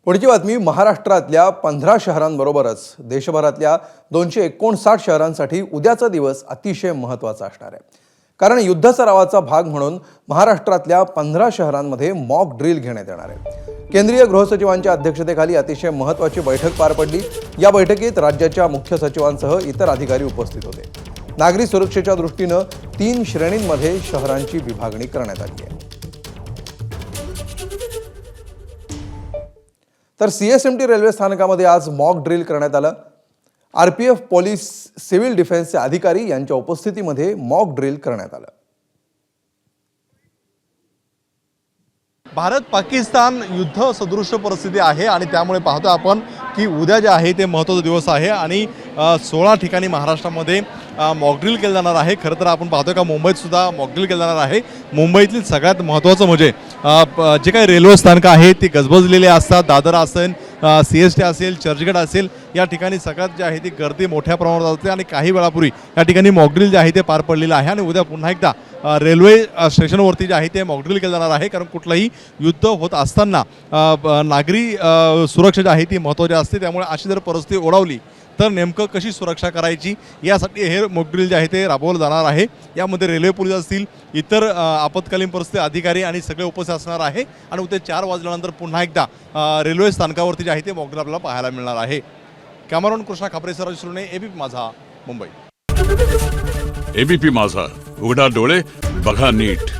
पुढची बातमी महाराष्ट्रातल्या 15 शहरांबरोबरच देशभरातल्या 259 शहरांसाठी उद्याचा दिवस अतिशय महत्त्वाचा असणार आहे। कारण युद्ध सरावाचा भाग म्हणून महाराष्ट्रातल्या 15 शहरांमध्ये मॉक ड्रिल घेण्यात येणार आहे। केंद्रीय गृहसचिवांच्या अध्यक्षतेखाली अतिशय महत्त्वाची बैठक पार पडली। या बैठकीत राज्याच्या मुख्य सचिवांसह इतर अधिकारी उपस्थित होते। नागरी सुरक्षेच्या दृष्टीने 3 श्रेणींमध्ये शहरांची विभागणी करण्यात आली आहे। तर सीएसएमटी रेल्वे स्थानकामध्ये आज मॉक ड्रिल करण्यात आलं। आरपीएफ, पोलीस, सिव्हिल डिफेन्सचे अधिकारी यांच्या उपस्थितीमध्ये मॉक ड्रिल करण्यात आलं। भारत पाकिस्तान युद्ध सदृश परिस्थिती आहे आणि त्यामुळे पाहतो आपण की उद्या जे आहे ते महत्त्वाचा दिवस आहे आणि 16 ठिकाणी महाराष्ट्रामध्ये मॉक ड्रिल केलं जाणार आहे। खरं तर आपण पाहतो का मुंबईत सुद्धा मॉक ड्रिल केलं जाणार आहे। मुंबईतील सगळ्यात महत्त्वाचं म्हणजे जे काही रेल्वे स्थानकं आहेत ती गजबजलेली असतात। दादर असेल, CST असेल, चर्चगेट असेल, या ठिकाणी सगळ्यात जे आहे ती गर्दी मोठ्या प्रमाणात असते आणि काही वेळापूर्वी या ठिकाणी मॉक ड्रिल जे आहे ते पार पडलेलं आहे आणि उद्या पुन्हा एकदा रेल्वे स्टेशनवरती जे आहे ते मॉक ड्रिल केलं जाणार आहे। कारण कुठलंही युद्ध होत असताना नागरी सुरक्षा जी आहे ती महत्त्वाची असते। त्यामुळे अशी जर परिस्थिती ओढावली तर नेमकं कशी सुरक्षा करायची यासाठी हे मॉक ड्रिल जे आहे ते राबवलं जाणार आहे। यामध्ये रेल्वे पोलीस असतील, इतर आपत्कालीन परिस्थिती अधिकारी आणि सगळे उपस्थित असणार आहे आणि उद्या 4 वाजल्यानंतर पुन्हा एकदा रेल्वे स्थानकावरती जे आहे ते मॉक ड्रिल आपल्याला पाहायला मिळणार आहे। कॅमेरामॅन कृष्णा खापरे, सराज सुरणे, एबीपी माझा, मुंबई। एबीपी माझा, उघडा डोळे बघा नीट।